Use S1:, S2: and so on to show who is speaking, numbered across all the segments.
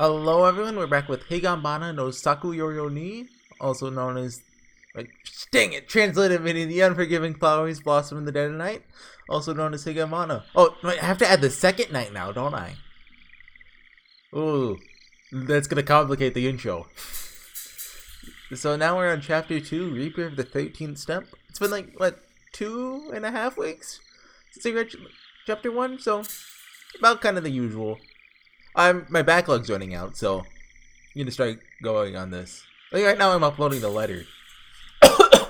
S1: Hello everyone, we're back with Higanbana no Saku Yoru ni, also known as, dang it, translated meaning the unforgiving flowers blossom in the dead of night, also known as Higanbana. Oh, I have to add the second night now, don't I? Ooh, that's gonna complicate the intro. So now we're on chapter 2, Reaper of the 13th Step. It's been like, what, 2.5 weeks since I read chapter 1, so about kind of the usual. My backlog's running out, so I'm gonna start going on this. Like right now I'm uploading the letter. I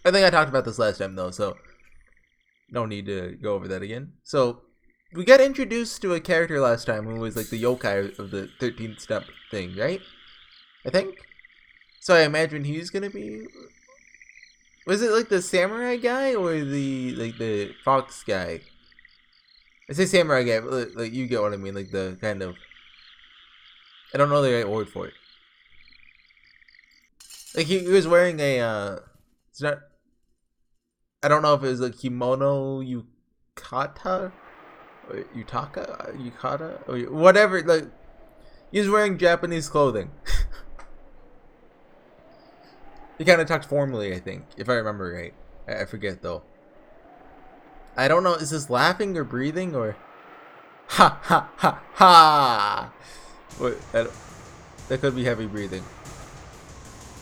S1: think I talked about this last time though, so no need to go over that again. So we got introduced to a character last time who was like the yokai of the 13th step thing, right? I think. So I imagine he's gonna be. Was it like the samurai guy or the fox guy? I say samurai guy, but like you get what I mean, like the kind of. I don't know the right word for it. Like he was wearing a. It's not. I don't know if it was like kimono yukata or yukata or whatever. Like he was wearing Japanese clothing. He kind of talked formally, I think, if I remember right. I forget though. I don't know. Is this laughing or breathing or ha ha ha ha? What? That could be heavy breathing.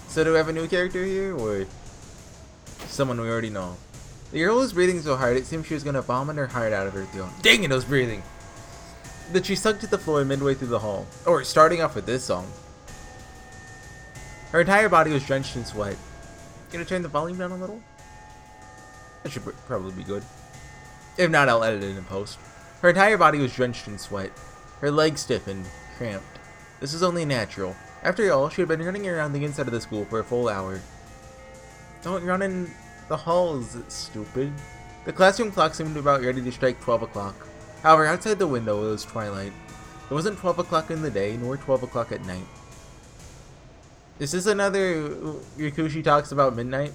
S1: So do we have a new character here or someone we already know? The girl was breathing so hard it seemed she was gonna vomit her heart out of her throat. Dang it, I was breathing. Then she sunk to the floor midway through the hall. Or starting off with this song. Her entire body was drenched in sweat. Gonna turn the volume down a little? That should probably be good. If not, I'll edit it in post. Her entire body was drenched in sweat. Her legs stiffened, cramped. This was only natural. After all, she had been running around the inside of the school for a full hour. Don't run in the halls, stupid. The classroom clock seemed about ready to strike 12 o'clock. However, outside the window it was twilight. It wasn't 12 o'clock in the day, nor 12 o'clock at night. Is this another Rikushi talks about midnight?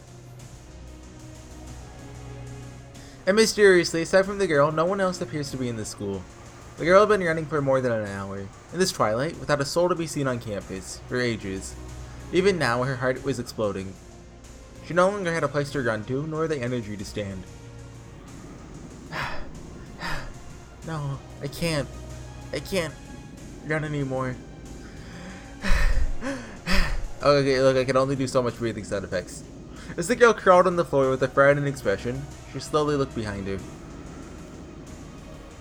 S1: And mysteriously, aside from the girl, no one else appears to be in the school. The girl had been running for more than an hour, in this twilight, without a soul to be seen on campus, for ages. Even now, her heart was exploding. She no longer had a place to run to, nor the energy to stand. No, I can't run anymore. Okay, look, I can only do so much breathing sound effects. As the girl crawled on the floor with a frightened expression, she slowly looked behind her.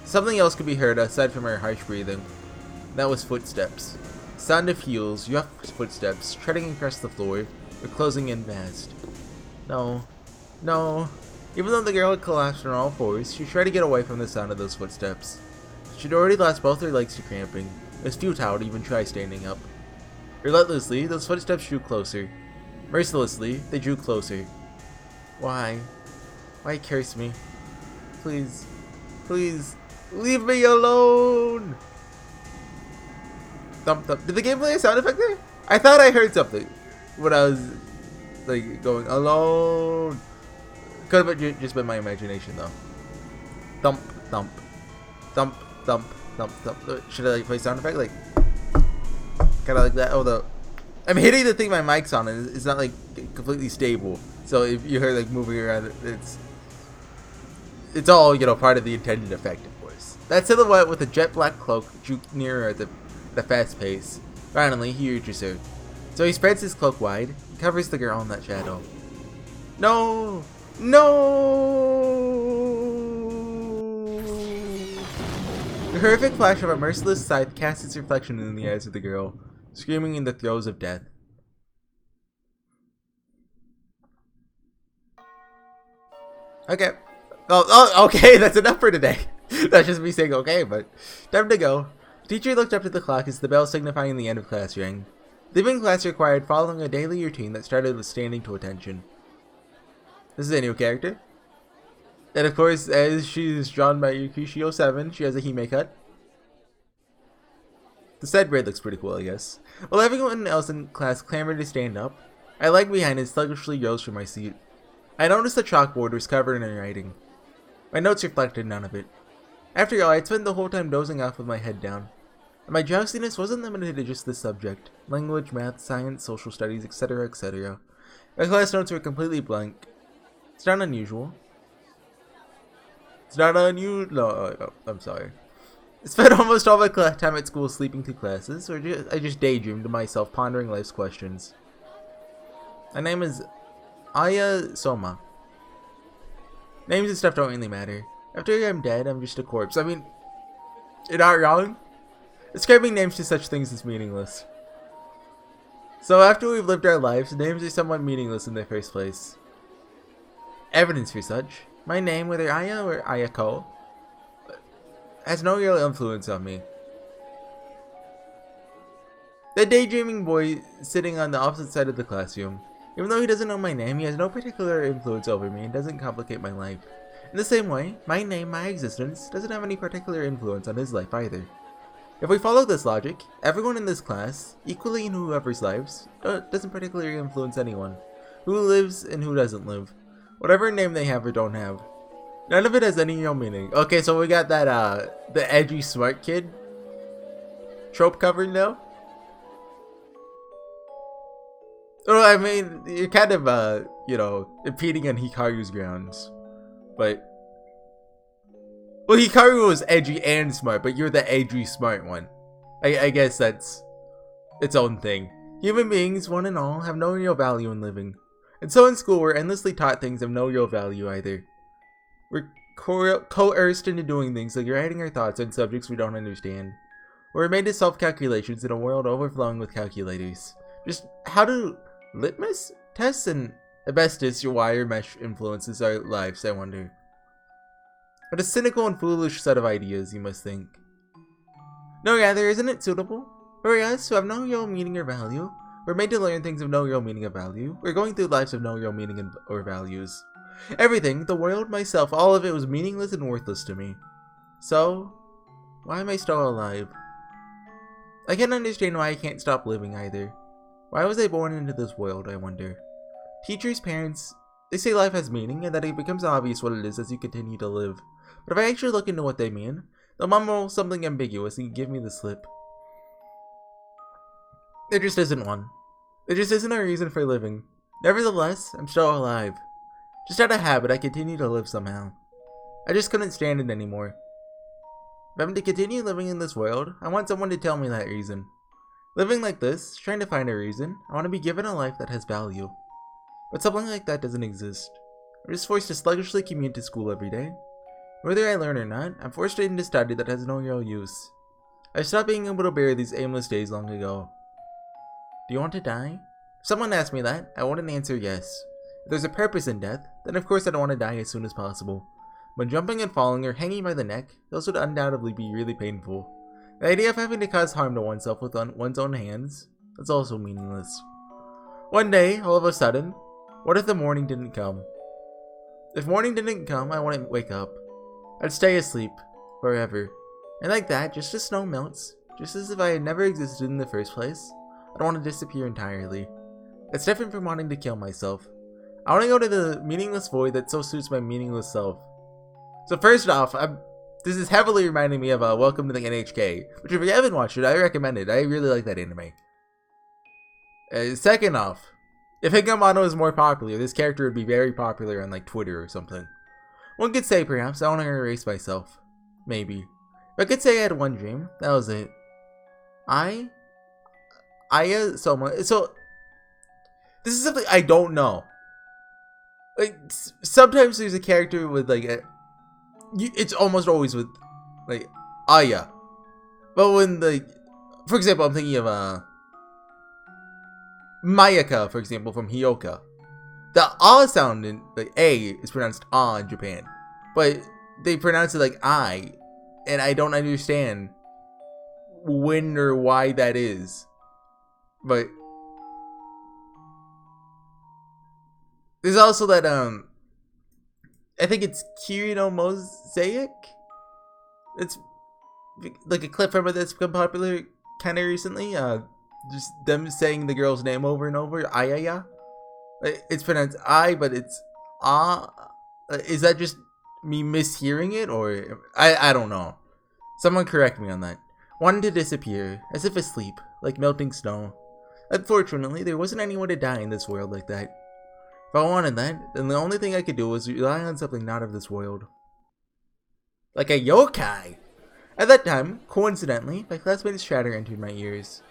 S1: Something else could be heard aside from her harsh breathing. That was footsteps. Sound of heels, rough footsteps, treading across the floor, were closing in fast. No. Even though the girl had collapsed on all fours, she tried to get away from the sound of those footsteps. She'd already lost both her legs to cramping. It was futile to even try standing up. Relentlessly, those footsteps drew closer. Mercilessly, they drew closer. Why? Why curse me? Please, leave me alone! Thump thump. Did the game play a sound effect there? I thought I heard something when I was like going alone. Could have just been my imagination though. Thump thump, thump thump thump thump. Should I like play sound effect like? Kind of like that. Oh, I'm hitting the thing my mic's on, and it's not like completely stable. So if you hear like moving around, it's all part of the intended effect, of course. That silhouette with a jet black cloak drew nearer at a fast pace. Finally, he reaches her. So he spreads his cloak wide, and covers the girl in that shadow. No! The horrific flash of a merciless scythe casts its reflection in the eyes of the girl, screaming in the throes of death. Okay. Oh, okay, that's enough for today. That's just me saying okay, but time to go. The teacher looked up at the clock as the bell signifying the end of class rang. Leaving class required following a daily routine that started with standing to attention. This is a new character. And of course, as she's drawn by Yukishi07, she has a hime cut. The side braid looks pretty cool, I guess. While everyone else in class clamored to stand up, I lagged behind and sluggishly rose from my seat. I noticed the chalkboard was covered in writing. My notes reflected none of it. After all, I'd spent the whole time dozing off with my head down. And my drowsiness wasn't limited to just this subject. Language, math, science, social studies, etc., etc. My class notes were completely blank. It's not unusual. It's not unusual. No, I'm sorry. I spent almost all my time at school sleeping through classes, or I just daydreamed to myself, pondering life's questions. My name is Aya Soma. Names and stuff don't really matter. After I'm dead, I'm just a corpse. I mean, you're not wrong. Ascribing names to such things is meaningless. So after we've lived our lives, names are somewhat meaningless in the first place. Evidence for such: my name, whether Aya or Ayako, has no real influence on me. The daydreaming boy sitting on the opposite side of the classroom. Even though he doesn't know my name, he has no particular influence over me and doesn't complicate my life. In the same way, my name, my existence, doesn't have any particular influence on his life either. If we follow this logic, everyone in this class, equally in whoever's lives, doesn't particularly influence anyone. Who lives and who doesn't live. Whatever name they have or don't have. None of it has any real meaning. Okay, so we got that, the edgy smart kid trope covered now. Oh, I mean, you're kind of, you know, impeding on Hikaru's grounds. But, well, Hikaru was edgy and smart, but you're the edgy smart one. I guess that's its own thing. Human beings, one and all, have no real value in living. And so in school, we're endlessly taught things of no real value either. We're coerced into doing things like writing our thoughts on subjects we don't understand. We're made to solve calculations in a world overflowing with calculators. Just how do litmus tests and asbestos your wire mesh influences our lives, I wonder. What a cynical and foolish set of ideas, you must think. No, rather, isn't it suitable? For us, who have no real meaning or value, we're made to learn things of no real meaning or value. We're going through lives of no real meaning or values. Everything, the world, myself, all of it was meaningless and worthless to me. So, why am I still alive? I can't understand why I can't stop living either. Why was I born into this world, I wonder? Teachers, parents, they say life has meaning and that it becomes obvious what it is as you continue to live. But if I actually look into what they mean, they'll mumble something ambiguous and give me the slip. There just isn't one. There just isn't a reason for living. Nevertheless, I'm still alive. Just out of habit, I continue to live somehow. I just couldn't stand it anymore. If I'm to continue living in this world, I want someone to tell me that reason. Living like this, trying to find a reason, I want to be given a life that has value. But something like that doesn't exist. I'm just forced to sluggishly commute to school every day. Whether I learn or not, I'm forced into study that has no real use. I stopped being able to bear these aimless days long ago. Do you want to die? If someone asked me that, I wouldn't answer yes. If there's a purpose in death, then of course I'd want to die as soon as possible. But jumping and falling or hanging by the neck, those would undoubtedly be really painful. The idea of having to cause harm to oneself with one's own hands, that's also meaningless. One day, all of a sudden, what if the morning didn't come? If morning didn't come, I wouldn't wake up. I'd stay asleep, forever. And like that, just as snow melts, just as if I had never existed in the first place, I'd want to disappear entirely. It's different from wanting to kill myself. I want to go to the meaningless void that so suits my meaningless self. So first off, this is heavily reminding me of Welcome to the NHK, which if you haven't watched it, I recommend it. I really like that anime. Second off, if Higanbana was more popular, this character would be very popular on like Twitter or something. One could say perhaps I want to erase myself. Maybe. If I could say I had one dream, that was it. So this is something I don't know. Like, sometimes there's a character with like it's almost always with like Aya. But when like, for example, I'm thinking of Mayaka, for example, from Hyoka. The ah sound in the A is pronounced ah in Japan. But they pronounce it like I, and I don't understand when or why that is. But there's also that I think it's Kirino Mosaic. It's like a clip from it that's become popular kind of recently. Just them saying the girl's name over and over. Ayaya. It's pronounced I, but it's ah. Is that just me mishearing it, or I don't know? Someone correct me on that. wanted to disappear, as if asleep, like melting snow. Unfortunately, there wasn't anyone to die in this world like that. If I wanted that, then the only thing I could do was rely on something not of this world. Like a yokai! At that time, coincidentally, my classmate's chatter entered my ears.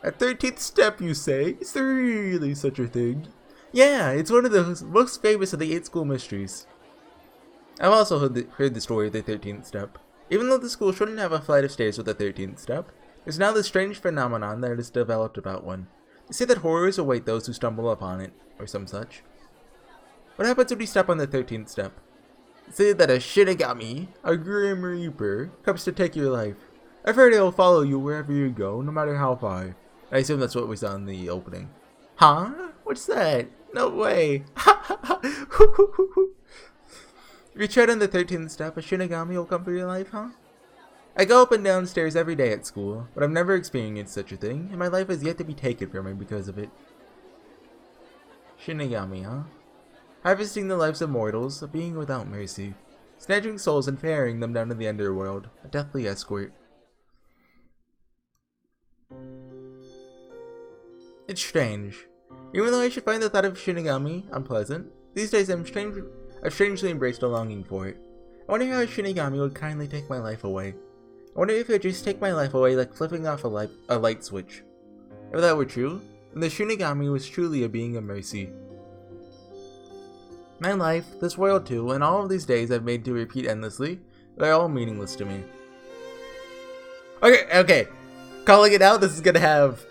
S1: A 13th step, you say? Is there really such a thing? Yeah, it's one of the most famous of the 8 school mysteries. I've also heard the story of the 13th step. Even though the school shouldn't have a flight of stairs with the 13th step, there's now this strange phenomenon that has developed about one. They say that horrors await those who stumble upon it, or some such. What happens when you step on the 13th step? They say that a Shinigami, a Grim Reaper, comes to take your life. I've heard it'll follow you wherever you go, no matter how far. I assume that's what we saw in the opening. Huh? What's that? No way. If you tread on the 13th step, a Shinigami will come for your life, huh? I go up and down stairs every day at school, but I've never experienced such a thing, and my life has yet to be taken from me because of it. Shinigami, huh? Harvesting the lives of mortals, a being without mercy. Snatching souls and ferrying them down to the underworld, a deathly escort. It's strange. Even though I should find the thought of Shinigami unpleasant, these days I've strangely embraced a longing for it. I wonder how a Shinigami would kindly take my life away. I wonder if it would just take my life away like flipping off a light switch. If that were true, then the Shinigami was truly a being of mercy. My life, this world too, and all of these days I've made to repeat endlessly, they're all meaningless to me. Okay. Calling it out, this is gonna have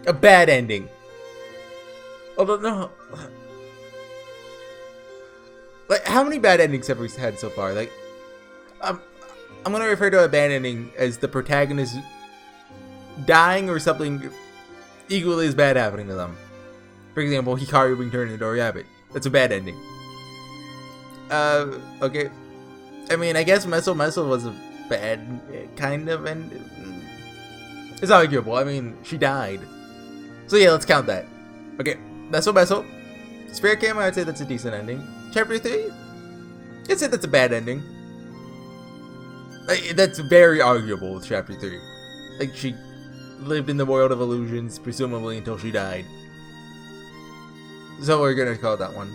S1: a bad ending. Although, no. Like, how many bad endings have we had so far? Like, I'm gonna refer to a bad ending as the protagonist dying or something equally as bad happening to them. For example, Hikaru being turned into a rabbit. That's a bad ending. Okay. I mean, I guess Meso was a bad kind of ending. It's arguable. I mean, she died. So yeah, let's count that. Okay, Meso. Spirit Camera, I'd say that's a decent ending. Chapter 3? I'd say that's a bad ending. Like, that's very arguable with Chapter 3. Like, she lived in the world of illusions, presumably until she died. So we're gonna call that one.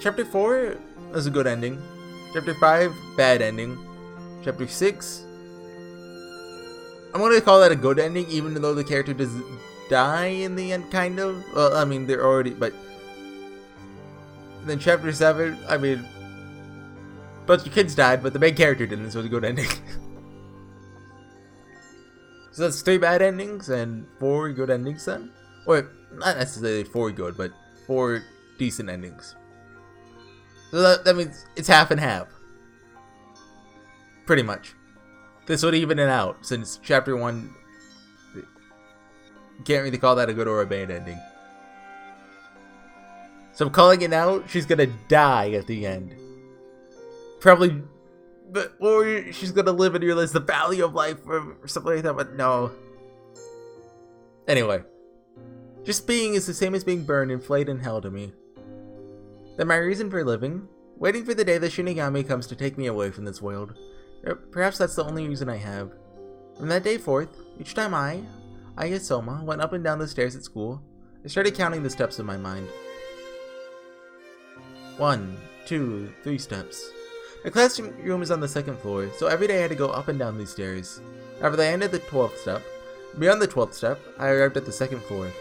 S1: Chapter 4 is a good ending. Chapter 5, bad ending. Chapter 6, I'm gonna call that a good ending, even though the character does die in the end, kind of. Well, I mean, they're already, but then Chapter 7, I mean, a bunch of kids died, but the main character didn't, so it's a good ending. So that's 3 bad endings and 4 good endings then? Or, not necessarily 4 good, but 4 decent endings. So that means it's half and half. Pretty much. This would even it out, since Chapter 1, you can't really call that a good or a bad ending. So I'm calling it out, she's gonna die at the end. Probably, or she's gonna live and realize the value of life or something like that, but no. Anyway. Just being is the same as being burned and flayed in hell to me. Then my reason for living? Waiting for the day the Shinigami comes to take me away from this world. Perhaps that's the only reason I have. From that day forth, each time Ayasoma, went up and down the stairs at school, I started counting the steps in my mind. 1, 2, 3 steps. My classroom is on the 2nd floor, so every day I had to go up and down these stairs. However, I ended the 12th step. Beyond the 12th step, I arrived at the 2nd floor.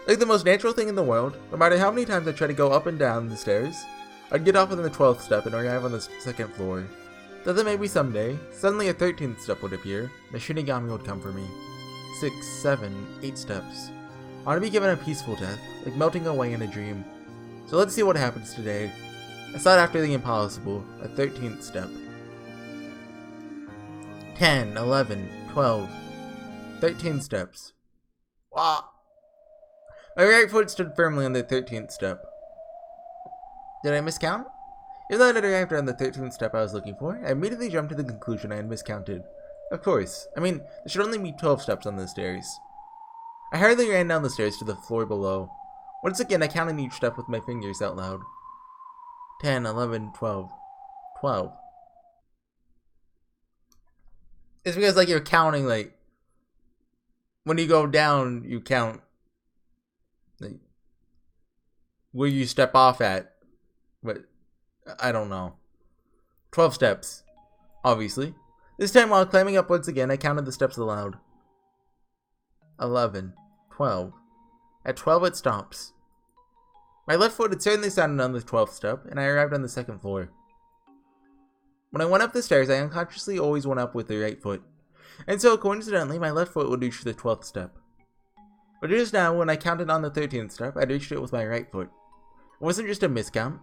S1: Like the most natural thing in the world, no matter how many times I tried to go up and down the stairs, I'd get off on the 12th step and arrive on the 2nd floor. Then maybe someday, suddenly a 13th step would appear, and the Shinigami would come for me. 6, 7, 8 steps. I want to be given a peaceful death, like melting away in a dream. So let's see what happens today. I sought after the impossible, a 13th step. 10, 11, 12, 13 steps. Wow. My right foot stood firmly on the 13th step. Did I miscount? Even though I had arrived on the 13th step I was looking for, I immediately jumped to the conclusion I had miscounted. Of course. I mean, there should only be 12 steps on the stairs. I hurriedly ran down the stairs to the floor below. Once again, I counted each step with my fingers out loud. 10, 11, 12. 12. It's because like you're counting, like when you go down, you count like where you step off at. But I don't know. 12 steps, obviously. This time while climbing up once again, I counted the steps aloud. 11, 12. At 12 it stops. My left foot had certainly sounded on the 12th step, and I arrived on the second floor. When I went up the stairs, I unconsciously always went up with the right foot, and so coincidentally my left foot would reach the 12th step. But just now, when I counted on the 13th step, I'd reached it with my right foot. It wasn't just a miscount.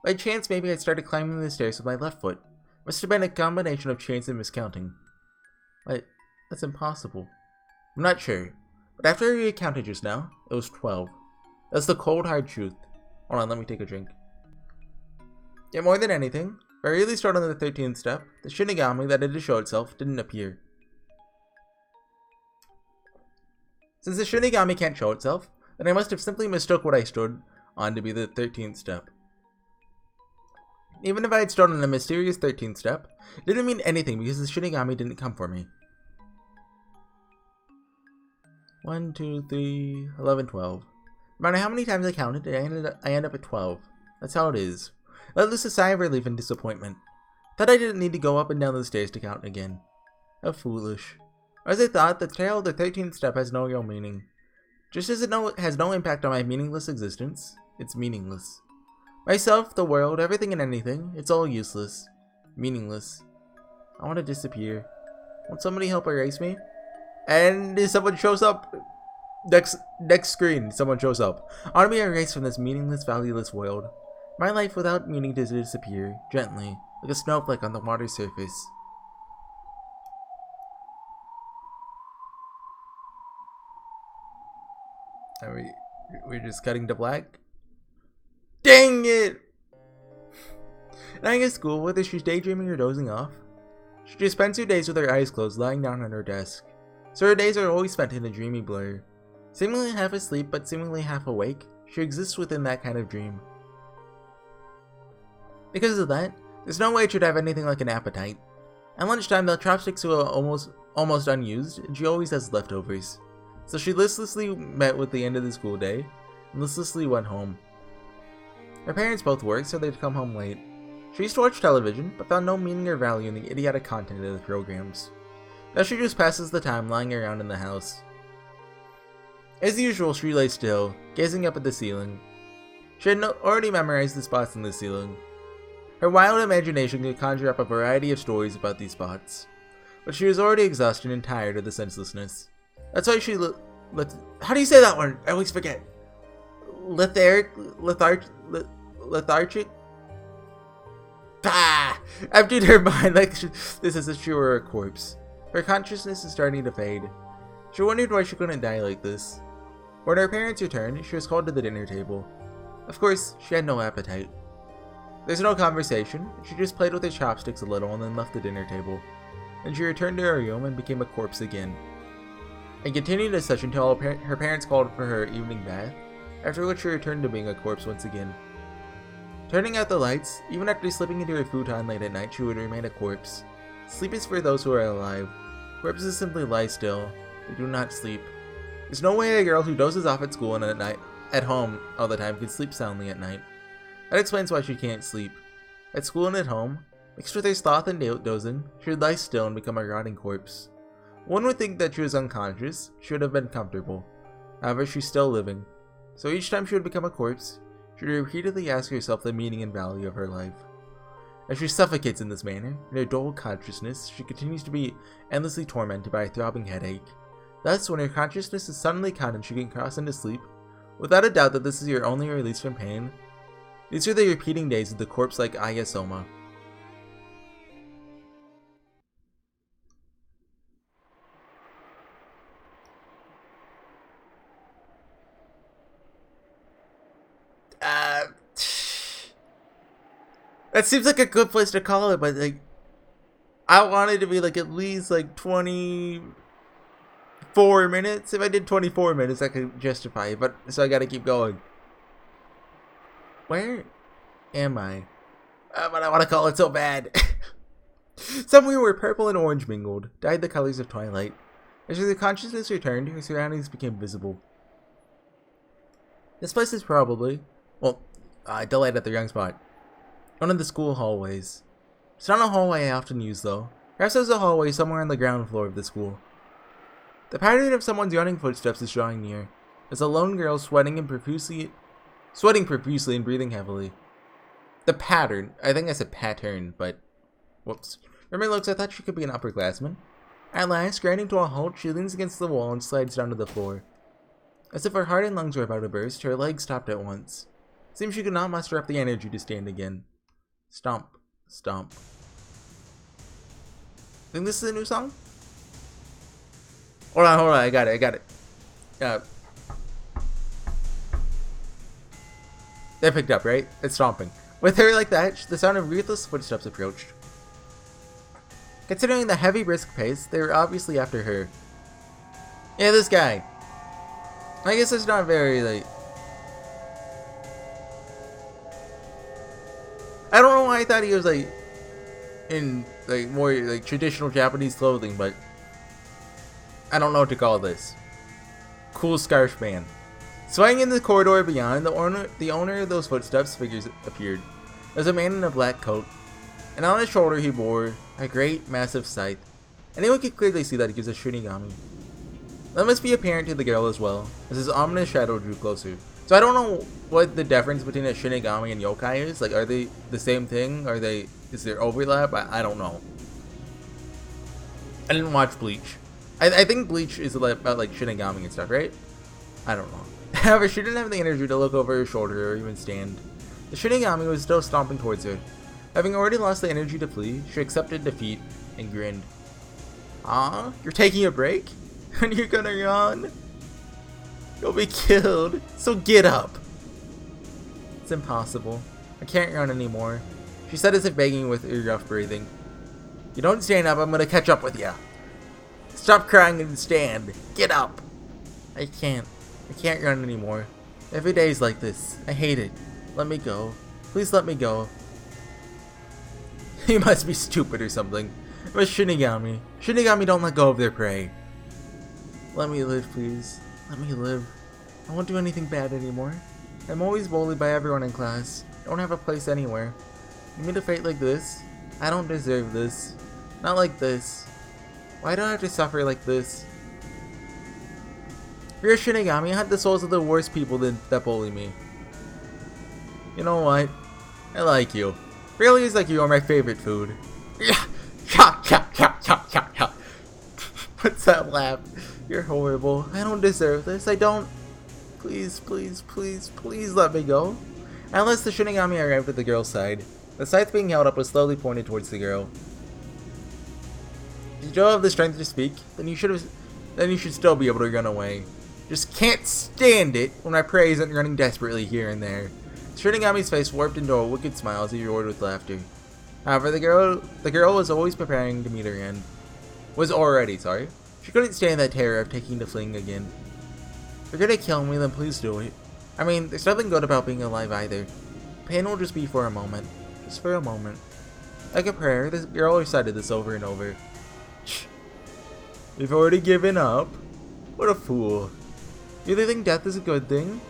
S1: By chance, maybe I'd started climbing the stairs with my left foot. It must have been a combination of chance and miscounting. That's impossible. I'm not sure, but after I recounted just now, it was 12. That's the cold, hard truth. Hold on, let me take a drink. Yet more than anything, if I really started on the 13th step, the Shinigami that had to show itself didn't appear. Since the Shinigami can't show itself, then I must have simply mistook what I stood on to be the 13th step. Even if I had stood on a mysterious 13th step, it didn't mean anything because the Shinigami didn't come for me. 1, 2, 3, 11, 12. No matter how many times I counted, I end up at 12. That's how it is. I let loose a sigh of relief and disappointment. Thought I didn't need to go up and down the stairs to count again. How foolish. As I thought, the tale of the 13th step has no real meaning. Just as it has no impact on my meaningless existence, it's meaningless. Myself, the world, everything and anything, it's all useless. Meaningless. I want to disappear. Won't somebody help erase me? And someone shows up. Next screen, someone shows up. I want to be erased from this meaningless, valueless world. My life without meaning to disappear, gently, like a snowflake on the water surface. We're just cutting to black? Dang it! Night at school, whether she's daydreaming or dozing off, she just spends her days with her eyes closed, lying down on her desk. So her days are always spent in a dreamy blur. Seemingly half asleep, but seemingly half awake, she exists within that kind of dream. Because of that, there's no way she'd have anything like an appetite. At lunchtime, the chopsticks were almost unused, and she always has leftovers. So she listlessly met with the end of the school day, and listlessly went home. Her parents both worked, so they'd come home late. She used to watch television, but found no meaning or value in the idiotic content of the programs. Now she just passes the time lying around in the house. As usual, she lay still, gazing up at the ceiling. She had already memorized the spots in the ceiling. Her wild imagination could conjure up a variety of stories about these spots, but she was already exhausted and tired of the senselessness. That's why she how do you say that one? I always forget. Lethargic? Emptied her mind like this is a she were a corpse. Her consciousness is starting to fade. She wondered why she couldn't die like this. When her parents returned, she was called to the dinner table. Of course, she had no appetite. There's no conversation. She just played with her chopsticks a little and then left the dinner table. Then she returned to her room and became a corpse again. And continued as such until her parents called for her evening bath, after which she returned to being a corpse once again. Turning out the lights, even after slipping into her futon late at night, she would remain a corpse. Sleep is for those who are alive. Corpses simply lie still. They do not sleep. There's no way a girl who dozes off at school and at home all the time can sleep soundly at night. That explains why she can't sleep. At school and at home, mixed with her sloth and dozing, she would lie still and become a rotting corpse. One would think that she was unconscious, she would have been comfortable. However, she's still living. So each time she would become a corpse, she would repeatedly ask herself the meaning and value of her life. As she suffocates in this manner, in her dull consciousness, she continues to be endlessly tormented by a throbbing headache. Thus, when her consciousness is suddenly cut and she can cross into sleep, without a doubt that this is your only release from pain, these are the repeating days of the corpse-like Ayasoma. That seems like a good place to call it, but like, I want it to be like at least like 24 minutes. If I did 24 minutes, I could justify it, but so I gotta keep going. Where am I? But I want to call it so bad. Somewhere where purple and orange mingled, dyed the colors of twilight. As her consciousness returned, her surroundings became visible. This place is probably, well, delayed at the wrong spot. One of the school hallways. It's not a hallway I often use though. Perhaps there's a hallway somewhere on the ground floor of the school. The pattern of someone's running footsteps is drawing near. As a lone girl sweating profusely and breathing heavily. The pattern. I think I said pattern, but whoops. Remy looks, I thought she could be an upperclassman. At last, grinding to a halt, she leans against the wall and slides down to the floor. As if her heart and lungs were about to burst, her legs stopped at once. Seems she could not muster up the energy to stand again. Stomp. Stomp. Think this is a new song? Hold on, I got it. They picked up, right? It's stomping. With her like that, the sound of ruthless footsteps approached. Considering the heavy brisk pace, they were obviously after her. Yeah, this guy. I guess it's not very, like... I don't know why I thought he was, like, in, like, more, like, traditional Japanese clothing, but... I don't know what to call this. Cool scarf man. Swaying in the corridor beyond, the owner of those footsteps figures appeared. It was a man in a black coat, and on his shoulder he bore a great, massive scythe. Anyone could clearly see that he was a Shinigami. That must be apparent to the girl as well, as his ominous shadow drew closer. So I don't know what the difference between a Shinigami and yokai is. Like, are they the same thing? Is there overlap? I don't know. I didn't watch Bleach. I think Bleach is about, like, Shinigami and stuff, right? I don't know. However, she didn't have the energy to look over her shoulder or even stand. The Shinigami was still stomping towards her. Having already lost the energy to flee, she accepted defeat and grinned. Ah, you're taking a break? And you're gonna run? You'll be killed, so get up. It's impossible. I can't run anymore, she said as if begging with her rough breathing. You don't stand up, I'm gonna catch up with you. Stop crying and stand. Get up. I can't run anymore. Every day is like this. I hate it. Let me go. Please let me go. You must be stupid or something. I'm a Shinigami. Shinigami don't let go of their prey. Let me live, please. Let me live. I won't do anything bad anymore. I'm always bullied by everyone in class. I don't have a place anywhere. You mean to fight like this? I don't deserve this. Not like this. Why do I have to suffer like this? If you're a Shinigami, I hunt the souls of the worst people that bully me. You know what? I like you. Really, it's like you are my favorite food. What's that laugh? You're horrible. I don't deserve this. I don't. Please, please, please, please let me go. Unless the Shinigami arrived at the girl's side. The scythe being held up was slowly pointed towards the girl. If you don't have the strength to speak, then you should still be able to run away. Just can't stand it when my prey isn't running desperately here and there. Shinigami's face warped into a wicked smile as he roared with laughter. However, the girl was always preparing to meet her end. Was already, sorry. She couldn't stand that terror of taking to fleeing again. If you're gonna kill me, then please do it. I mean, there's nothing good about being alive either. Pain will just be for a moment. Just for a moment. Like a prayer, this girl recited this over and over. You've already given up? What a fool. You really think death is a good thing?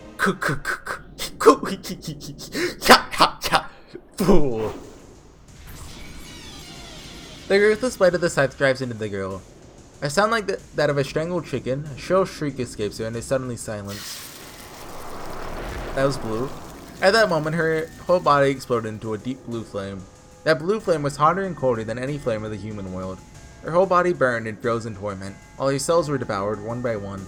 S1: Fool. The ruthless bite of the scythe drives into the girl. A sound like that of a strangled chicken, a shrill shriek escapes her and is suddenly silenced. That was blue. At that moment, her whole body exploded into a deep blue flame. That blue flame was hotter and colder than any flame of the human world. Her whole body burned and froze in torment, while her cells were devoured one by one.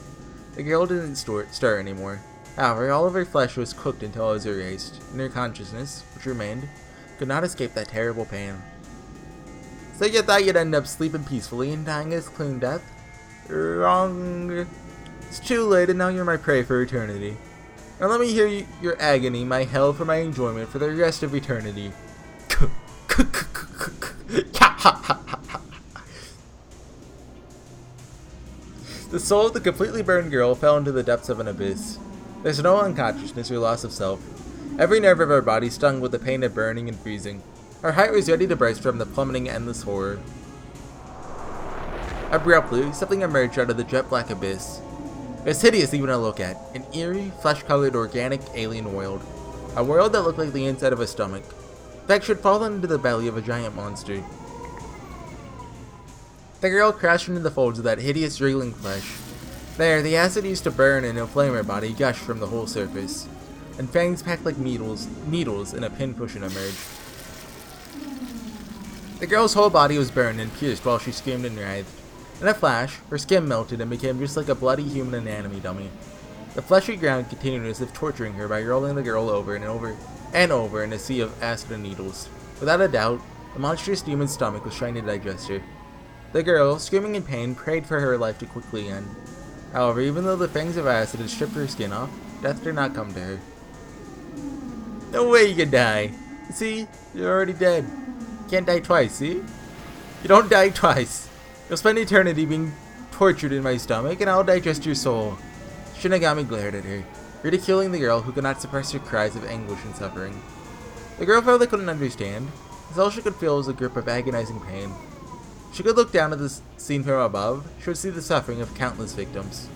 S1: The girl didn't stir anymore. However, all of her flesh was cooked until it was erased, and her consciousness, which remained, could not escape that terrible pain. So you thought you'd end up sleeping peacefully and dying a clean death? Wrong. It's too late and now you're my prey for eternity. Now let me hear your agony, my hell for my enjoyment for the rest of eternity. The soul of the completely burned girl fell into the depths of an abyss. There's no unconsciousness or loss of self. Every nerve of her body stung with the pain of burning and freezing. Her heart was ready to burst from the plummeting endless horror. Abruptly, something emerged out of the jet black abyss. It was hideous even to look at. An eerie, flesh-colored, organic alien world. A world that looked like the inside of a stomach. In fact, should fall into the belly of a giant monster. The girl crashed into the folds of that hideous, wriggling flesh. There, the acid used to burn and inflame her body gushed from the whole surface, and fangs packed like needles in a pin-cushion emerged. The girl's whole body was burned and pierced while she screamed and writhed. In a flash, her skin melted and became just like a bloody human anatomy dummy. The fleshy ground continued as if torturing her by rolling the girl over and over and over in a sea of acid and needles. Without a doubt, the monstrous demon's stomach was trying to digest her. The girl, screaming in pain, prayed for her life to quickly end. However, even though the fangs of acid had stripped her skin off, death did not come to her. No way you can die. See? You're already dead. You can't die twice, see? You don't die twice. You'll spend eternity being tortured in my stomach, and I'll digest your soul. Shinigami glared at her, ridiculing the girl who could not suppress her cries of anguish and suffering. The girl felt they couldn't understand, as all she could feel was a grip of agonizing pain. If she could look down at the scene from above, she would see the suffering of countless victims.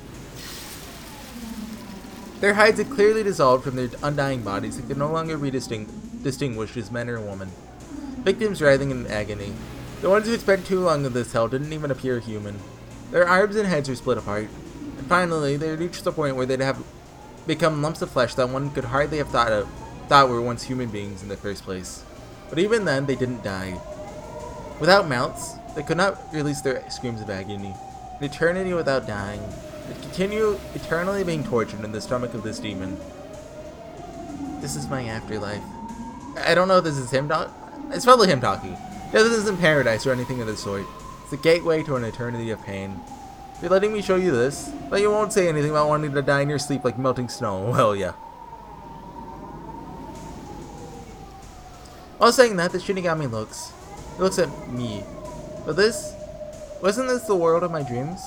S1: Their hides had clearly dissolved from their undying bodies and could no longer be distinguished as men or women. Victims writhing in agony. The ones who had spent too long in this hell didn't even appear human. Their arms and heads were split apart, and finally they reached the point where they'd have become lumps of flesh that one could hardly have thought were once human beings in the first place. But even then, they didn't die. Without mouths, they could not release their screams of agony. An eternity without dying, they'd continue eternally being tortured in the stomach of this demon. This is my afterlife. I don't know if this is him talking. It's probably him talking. This isn't paradise or anything of the sort. It's the gateway to an eternity of pain. You're letting me show you this, but you won't say anything about wanting to die in your sleep like melting snow, well, yeah. While saying that, the Shinigami looks. He looks at me. But wasn't this the world of my dreams?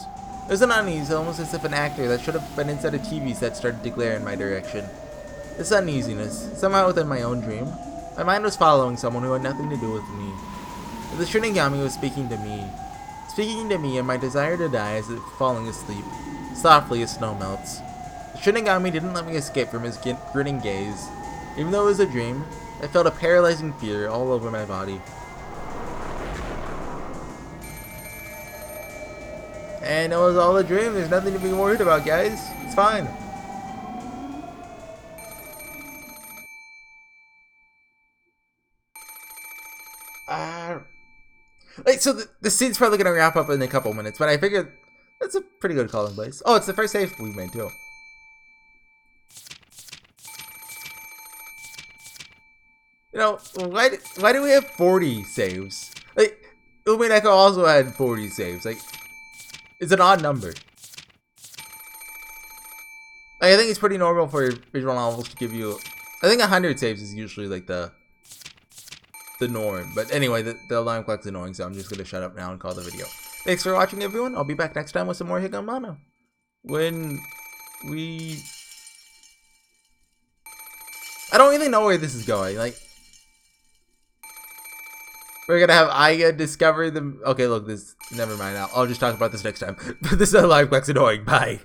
S1: It was an unease, almost as if an actor that should have been inside a TV set started to glare in my direction. This uneasiness, somehow within my own dream, my mind was following someone who had nothing to do with me. But the Shinigami was speaking to me and my desire to die as if falling asleep, softly as snow melts. The Shinigami didn't let me escape from his grinning gaze. Even though it was a dream, I felt a paralyzing fear all over my body. And it was all a dream. There's nothing to be worried about, guys. It's fine. So the scene's probably going to wrap up in a couple minutes, but I figured that's a pretty good calling place. Oh, it's the first save we made, too. You know, why do we have 40 saves? Like, Umineko also had 40 saves. Like, it's an odd number. Like, I think it's pretty normal for visual novels to give you... I think 100 saves is usually, like, the norm. But anyway, the alarm clock's annoying, so I'm just gonna shut up now and call the video. Thanks for watching, everyone. I'll be back next time with some more Higanbana. I don't really know where this is going. Like, we're gonna have Aya discover the... Okay, look, never mind. I'll just talk about this next time. This alarm clock's annoying. Bye.